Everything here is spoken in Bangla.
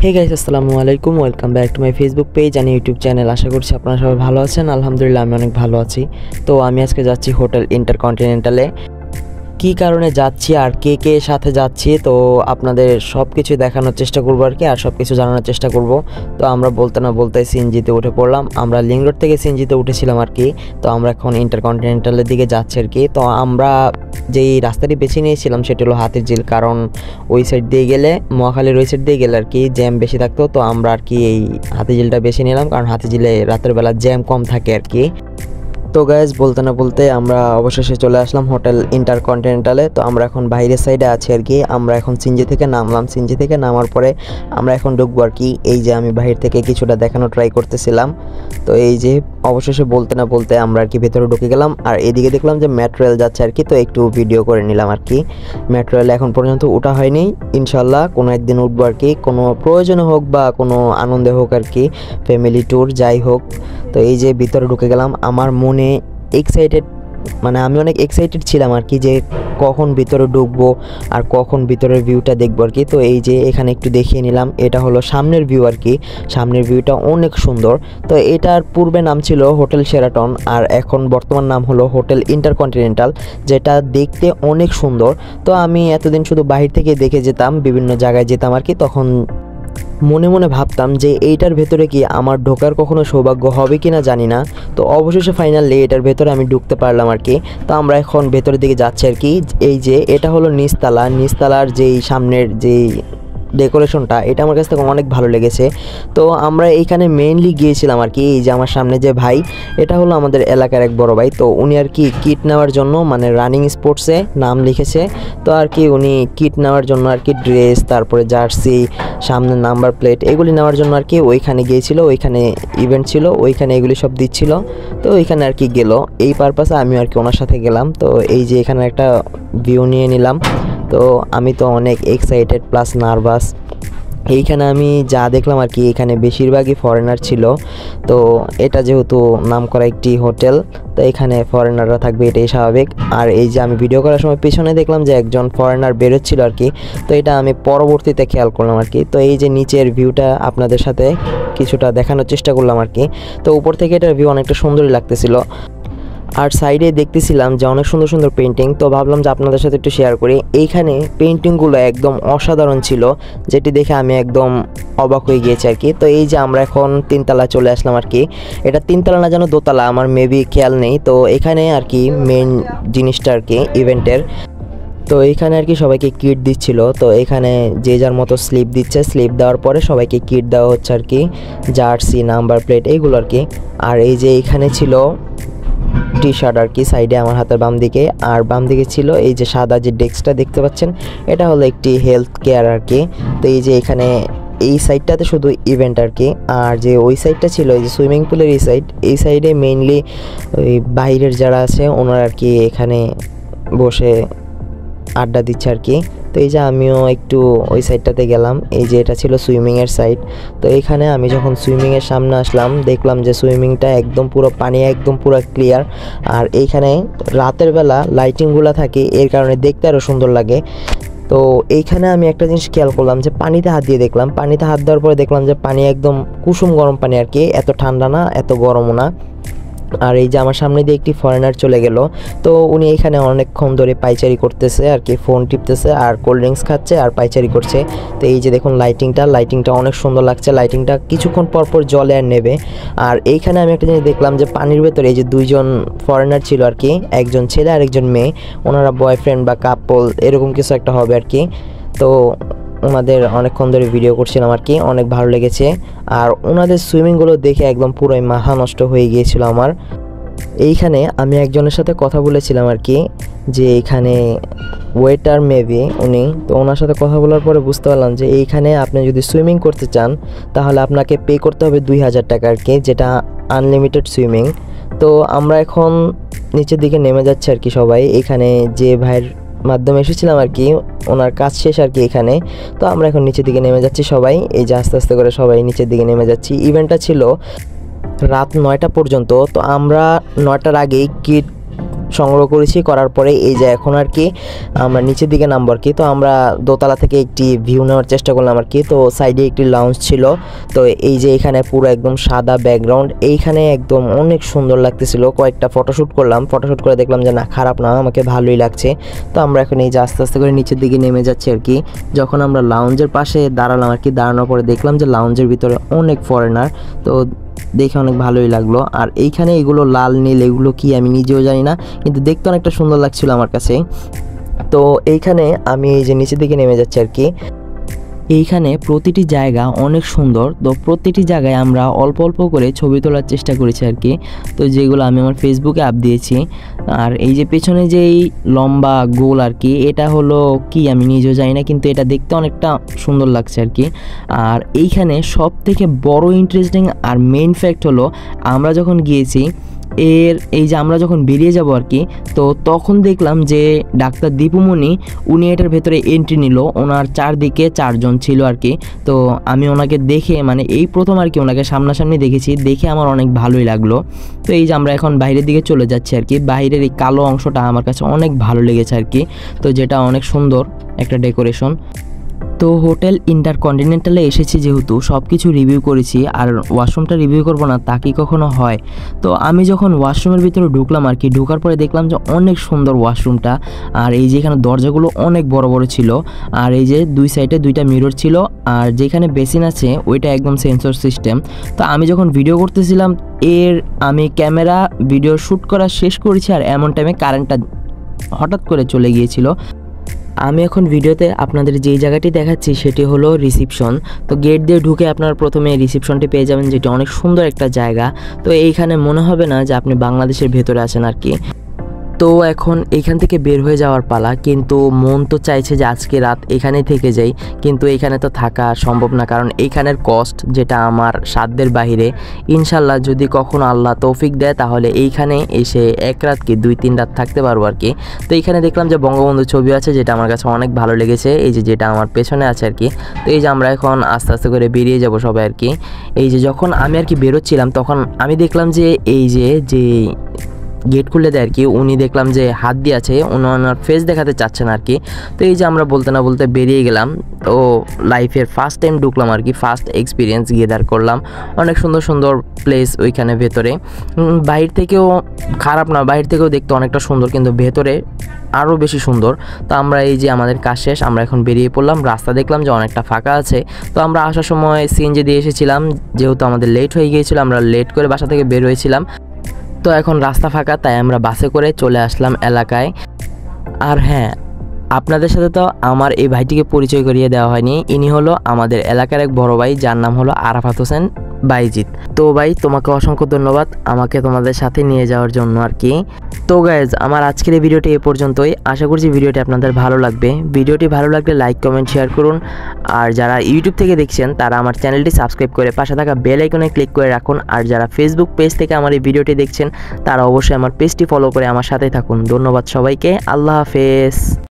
হে গাইস, আসসালামু আলাইকুম। Welcome back to my Facebook page and YouTube channel. আশা করছি আপনারা সবাই ভালো আছেন। আলহামদুলিল্লাহ আমি অনেক ভালো আছি। তো আমি আজকে যাচ্ছি হোটেল ইন্টারকন্টিনেন্টালে। কী কারণে যাচ্ছি আর কে কে সাথে যাচ্ছি তো আপনাদের সব কিছু দেখানোর চেষ্টা করবো আর কি, আর সব কিছু জানানোর চেষ্টা করব। তো আমরা বলতে না বলতে সিএনজিতে উঠে পড়লাম। আমরা লিংক রোড থেকে সিএনজিতে উঠেছিলাম আর কি। তো আমরা এখন ইন্টারকন্টিনেন্টালের দিকে যাচ্ছি আর কি। তো আমরা যেই রাস্তাটি বেছে নিয়েছিলাম সেটা হলো হাতিরঝিল, কারণ ওই সাইড দিয়ে গেলে, মহাখালীর ওই সাইড দিয়ে গেলে আর কি জ্যাম বেশি থাকতো। তো আমরা আর কি এই হাতিরঝিলটা বেছে নিলাম, কারণ হাতিরঝিলে রাতের বেলা জ্যাম কম থাকে আর কি। তো গাইজ বলতে না বলতে আমরা অবশেষে চলে আসলাম হোটেল ইন্টারকন্টিনেন্টালে। তো আমরা এখন বাইরের সাইডে আছি আর কি। আমরা এখন সিএনজি থেকে নামলাম। সিএনজি থেকে নামার পরে আমরা এখন ঢুকবো আর কি। এই যে আমি বাহির থেকে কিছুটা দেখানো ট্রাই করতেছিলাম। তো এই যে অবশেষে বলতে না বলতে আমরা আর কি ভেতরে ঢুকে গেলাম। আর এদিকে দেখলাম যে মেট্রো রেল যাচ্ছে আর কি। তো একটু ভিডিও করে নিলাম আর কি। মেট্রো রেল এখন পর্যন্ত ওঠা হয়নি, ইনশাল্লাহ কোনো একদিন উঠবো আর কি, কোনো প্রয়োজনে হোক বা কোনো আনন্দে হোক আর কি, ফ্যামিলি ট্যুর যাই হোক। তো এই যে ভিতরে ঢুকে গেলাম। আমার মনে এক্সাইটেড, মানে আমি অনেক এক্সাইটেড ছিলাম আর কি, যে কখন ভিতরে ঢুকবো আর কখন ভিতরের ভিউটা দেখবো আর কি। তো এই যে এখানে একটু দেখিয়ে নিলাম, এটা হলো সামনের ভিউ আর কি। সামনের ভিউটা অনেক সুন্দর। তো এটার পূর্বে নাম ছিল হোটেল শেরাটন, আর এখন বর্তমান নাম হলো হোটেল ইন্টারকন্টিনেন্টাল, যেটা দেখতে অনেক সুন্দর। তো আমি এতদিন শুধু বাহির থেকে দেখে যেতাম, বিভিন্ন জায়গায় যেতাম আর কি। তখন মনে মনে ভাবতাম যে এইটার ভেতরে কি আমার ঢোকার কখনো সৌভাগ্য হবে কি না জানি না। তো অবশেষে ফাইনালি এটার ভেতরে আমি ঢুকতে পারলাম আর কি। তো আমরা এখন ভেতরের দিকে যাচ্ছি আর কি। এই যে এটা হলো নিচতলা, নিচতলার যেই সামনের যেই ডেকোরেশনটা, এটা আমার কাছ থেকে অনেক ভালো লেগেছে। তো আমরা এইখানে মেইনলি গিয়েছিলাম আর কি। এই যে আমার সামনে যে ভাই, এটা হলো আমাদের এলাকার এক বড় ভাই। তো উনি আর কি কিট নেওয়ার জন্য, মানে রানিং স্পোর্টসে নাম লিখেছে। তো আর কি উনি কিট নেওয়ার জন্য আর কি ড্রেস, তারপরে জার্সি, সামনে নাম্বার প্লেট, এগুলি নেওয়ার জন্য আর কি ওইখানে গিয়েছিল। ওইখানে ইভেন্ট ছিল, ওইখানে এগুলি সব দিচ্ছিল। তো ওইখানে আর কি গেল, এই পারপাসে আমি আর কি ওনার সাথে গেলাম। তো এই যে এখানে একটা ভিউ নিয়ে নিলাম। তো আমি তো অনেক এক্সাইটেড প্লাস নার্ভাস। এইখানে আমি যা দেখলাম আর কি, এখানে বেশিরভাগই ফরেনার ছিল। তো এটা যেহেতু নামকরা একটি হোটেল, তো এখানে ফরেনাররা থাকবে, এটাই স্বাভাবিক। আর এই যে আমি ভিডিও করার সময় পিছনে দেখলাম যে একজন ফরেনার বেরোচ্ছিল আর কি। তো এটা আমি পরবর্তীতে খেয়াল করলাম আর কি। তো এই যে নিচের ভিউটা আপনাদের সাথে কিছুটা দেখানোর চেষ্টা করলাম আর কি। তো উপর থেকে এটার ভিউ অনেকটা সুন্দরই লাগতেছিল। আর সাইডে দেখতেছিলাম যে অনেক সুন্দর সুন্দর পেন্টিং। তো ভাবলাম যে আপনাদের সাথে একটু শেয়ার করি। এইখানে পেন্টিংগুলো একদম অসাধারণ ছিল, যেটি দেখে আমি একদম অবাক হয়ে গিয়েছি আর কি। তো এই যে আমরা এখন তিনতলা চলে আসলাম আর কি। এটা তিনতলা না যেন দোতলা, আমার মেবি খেয়াল নেই। তো এখানে আর কি মেন জিনিসটা আর কি ইভেন্টের। তো এইখানে আর কি সবাইকে কিট দিচ্ছিল। তো এখানে যে যার মতো স্লিপ দিচ্ছে, স্লিপ দেওয়ার পরে সবাইকে কিট দেওয়া হচ্ছে আর কি, জার্সি, নাম্বার প্লেট, এইগুলো আর কি। আর এই যে এইখানে ছিল টি শার্ট আর কি, সাইডে আমার হাতের বাম দিকে। আর বাম দিকে ছিল এই যে সাদা যে ডেস্কটা দেখতে পাচ্ছেন, এটা হলো একটি হেলথ কেয়ার আর কি। তো এই যে এখানে এই সাইডটাতে শুধু ইভেন্ট আর কি। আর যে ওই সাইডটা ছিল এই যে সুইমিং পুলের এই সাইডে মেইনলি ওই বাইরের যারা আছে ওনারা আর কি এখানে বসে আড্ডা দিচ্ছে আর কি। তো এই যে আমিও একটু ওই সাইডটাতে গেলাম। এই যে এটা ছিল সুইমিংয়ের সাইড। তো এখানে আমি যখন সুইমিংয়ের সামনে আসলাম, দেখলাম যে সুইমিংটা একদম পুরো পানি একদম পুরো ক্লিয়ার। আর এইখানে রাতের বেলা লাইটিংগুলো থাকে, এর কারণে দেখতে আরও সুন্দর লাগে। তো এইখানে আমি একটা জিনিস খেয়াল করলাম যে পানিতে হাত দিয়ে দেখলাম, পানিতে হাত দেওয়ার পরে দেখলাম যে পানি একদম কুসুম গরম পানি আর কি, এত ঠান্ডা না এত গরমও না। আর এই যে আমার সামনে দিয়ে একটি ফরেনার চলে গেল। তো উনি এখানে অনেকক্ষণ ধরে পাইচারি করতেছে আর কি, ফোন টিপতেছে আর কোল্ড ড্রিঙ্কস খাচ্ছে আর পাইচারি করছে। তো এই যে দেখুন লাইটিংটা অনেক সুন্দর লাগছে। লাইটিংটা কিছুক্ষণ পর জলে আর নেবে। আর এইখানে আমি একটা জিনিস দেখলাম যে পানির ভেতরে এই যে দুইজন ফরেনার ছিল আর কি, একজন ছেলে আর একজন মেয়ে, ওনারা বয়ফ্রেন্ড বা কাপল এরকম কিছু একটা হবে আর কি। তো ওনাদের অনেকক্ষণ ধরে ভিডিও করছিলাম আর কি, অনেক ভালো লেগেছে। আর ওনাদের সুইমিংগুলো দেখে একদম পুরোই মাথা নষ্ট হয়ে গিয়েছিল আমার। এইখানে আমি একজনের সাথে কথা বলেছিলাম আর কি, যে এইখানে ওয়েটার মেবি উনি। তো ওনার সাথে কথা বলার পরে বুঝতে পারলাম যে এইখানে আপনি যদি সুইমিং করতে চান তাহলে আপনাকে পে করতে হবে 2000 টাকা আর কি, যেটা আনলিমিটেড সুইমিং। তো আমরা এখন নিচের দিকে নেমে যাচ্ছি আর কি সবাই। এখানে যে ভাইয়ের মাধ্যমে এসেছিলাম আর কি, ওনার কাজ শেষ আর কি এখানে। তো আমরা এখন নিচের দিকে নেমে যাচ্ছি সবাই। এই যে আস্তে আস্তে করে সবাই নিচের দিকে নেমে যাচ্ছি। ইভেন্টটা ছিল রাত 9টা পর্যন্ত। তো আমরা 9টার আগেই কিট সংগ্রহ করেছি, করার পরে এই যে এখন আর কি আমরা নিচের দিকে নামবো আর কি। তো আমরা দোতলা থেকে একটি ভিউ নেওয়ার চেষ্টা করলাম আর কি। তো সাইডে একটি লাউঞ্জ ছিল। তো এই যে এখানে পুরো একদম সাদা ব্যাকগ্রাউন্ড, এইখানে একদম অনেক সুন্দর লাগতেছিল। কয়েকটা ফটোশ্যুট করলাম, ফটোশ্যুট করে দেখলাম যে না, খারাপ না, আমাকে ভালোই লাগছে। তো আমরা এখন এই যে আস্তে আস্তে করে নিচের দিকে নেমে যাচ্ছি আর কি। যখন আমরা লাউঞ্জের পাশে দাঁড়ালাম আর কি, দাঁড়ানোর পরে দেখলাম যে লাউঞ্জের ভিতরে অনেক ফরেনার। তো দেখে অনেক ভালোই লাগলো। আর এইখানে এগুলো লাল নীল এগুলো কি আমি নিজেও জানি না, কিন্তু দেখতে অনেকটা সুন্দর লাগছিল আমার কাছে। তো এইখানে আমি এই যে নিচের দিকে নেমে যাচ্ছি আর কি। এইখানে প্রতিটি জায়গা অনেক সুন্দর। তো প্রতিটি জায়গায় আমরা অল্প অল্প করে ছবি তোলার চেষ্টা করেছি আর কি। তো যেগুলো আমি আমার ফেসবুকে আপ দিয়েছি। আর এই যে পেছনে যেই লম্বা গোল আর কি, এটা হলো কি আমি নিজেও জানি না, কিন্তু এটা দেখতে অনেকটা সুন্দর লাগছে আর কি। আর এইখানে সব থেকে বড় ইন্টারেস্টিং আর মেইন ফ্যাক্ট হলো, আমরা যখন গিয়েছি এই যে আমরা যখন বেরিয়ে যাব আর কি, তো তখন দেখলাম যে ডাক্তার দীপুমণি উনি এটার ভেতরে এন্ট্রি নিল। ওনার চারদিকে 4 জন ছিল আর কি। তো আমি ওনাকে দেখে মানে এই প্রথম আর কি ওনাকে সামনাসামনি দেখেছি, দেখে আমার অনেক ভালোই লাগলো। তো এই যে আমরা এখন বাইরের দিকে চলে যাচ্ছি আর কি। বাইরের এই কালো অংশটা আমার কাছে অনেক ভালো লেগেছে আর কি। তো যেটা অনেক সুন্দর একটা ডেকোরেশন। তো হোটেল ইন্টারকন্টিনেন্টালে এসেছি যেহেতু সব কিছু রিভিউ করেছি, আর ওয়াশরুমটা রিভিউ করব না তা কি কখনো হয়। তো আমি যখন ওয়াশরুমের ভিতরে ঢুকলাম আর কি, ঢোকার পরে দেখলাম যে অনেক সুন্দর ওয়াশরুমটা। আর এই যে এখানে দরজাগুলো অনেক বড় বড় ছিল। আর এই যে দুই সাইডে 2টা মিরর ছিল। আর যেখানে বেসিন আছে ওইটা একদম সেন্সর সিস্টেম। তো আমি যখন ভিডিও করতেছিলাম আমি ক্যামেরা ভিডিও শ্যুট করা শেষ করেছি, আর এমন টাইমে কারেন্টটা হঠাৎ করে চলে গিয়েছিল। আমি এখন ভিডিওতে আপনাদের যেই জায়গাটি দেখাচ্ছি সেটি হলো রিসিপশন। তো গেট দিয়ে ঢুকে আপনারা প্রথমে রিসিপশনটি পেয়ে যাবেন, যেটি অনেক সুন্দর একটা জায়গা। তো এইখানে মনে হবে না যে আপনি বাংলাদেশের ভেতরে আছেন আর কি। তো এখন এইখান থেকে বের হয়ে যাওয়ার পালা, কিন্তু মন তো চাইছে যে আজকে রাত এখানেই থেকে যাই, কিন্তু এইখানে তো থাকা সম্ভব না, কারণ এইখানের কস্ট যেটা আমার সাধ্যের বাহিরে। ইনশাল্লাহ যদি কখনো আল্লাহ তৌফিক দেয় তাহলে এইখানে এসে 1 রাত কি 2-3 রাত থাকতে পারবো আর কি। তো এইখানে দেখলাম যে বঙ্গবন্ধু ছবি আছে, যেটা আমার কাছে অনেক ভালো লেগেছে, এই যে যেটা আমার পেছনে আছে আর কি। তো এই যে আমরা এখন আস্তে আস্তে করে বেরিয়ে যাব সবাই আর কি। এই যে যখন আমি আর কি বেরোচ্ছিলাম তখন আমি দেখলাম যে এই যে গেট খুলে দেয় আর কি, উনি দেখলাম যে হাত দিয়ে আছে, ওনার ফেস দেখাতে চাচ্ছেন আর কি। তো এই যে আমরা বলতে না বলতে বেরিয়ে গেলাম। তো লাইফের ফার্স্ট টাইম ঢুকলাম আর কি, ফার্স্ট এক্সপিরিয়েন্স গেদার করলাম। অনেক সুন্দর সুন্দর প্লেস ওইখানে ভেতরে। বাইরে থেকেও খারাপ না, বাইরে থেকেও দেখতে অনেকটা সুন্দর, কিন্তু ভেতরে আরও বেশি সুন্দর। তো আমরা এই যে আমাদের কাজ শেষ, আমরা এখন বেরিয়ে পড়লাম। রাস্তা দেখলাম যে অনেকটা ফাঁকা আছে। তো আমরা আসার সময় সিএনজি দিয়ে এসেছিলাম, যেহেতু আমাদের লেট হয়ে গিয়েছিল, আমরা লেট করে বাসা থেকে বের হয়েছিলাম। তো এখন রাস্তা ফাঁকা, তাই আমরা বাসে করে চলে আসলাম এলাকায়। আর হ্যাঁ, আপনাদের সাথে তো আমার এই ভাইটিকে পরিচয় করিয়ে দেওয়া হয়নি। ইনি হলো আমাদের এলাকার এক বড় ভাই, যার নাম হলো আরাফাত হোসেন বাইজিৎ। তো ভাই তোমাকে অসংখ্য ধন্যবাদ আমাকে তোমাদের সাথে নিয়ে যাওয়ার জন্য আর কি। তো গাইজ, আমার আজকের এই ভিডিওটি এ পর্যন্তই। আশা করছি ভিডিওটি আপনাদের ভালো লাগবে। ভিডিওটি ভালো লাগলে লাইক কমেন্ট শেয়ার করুন। আর যারা ইউটিউব থেকে দেখছেন তারা আমার চ্যানেলটি সাবস্ক্রাইব করে পাশে থাকা বেল আইকনে ক্লিক করে রাখুন। আর যারা ফেসবুক পেজ থেকে আমার এই ভিডিওটি দেখছেন তারা অবশ্যই আমার পেজটি ফলো করে আমার সাথে থাকুন। ধন্যবাদ সবাইকে। আল্লাহ হাফেজ।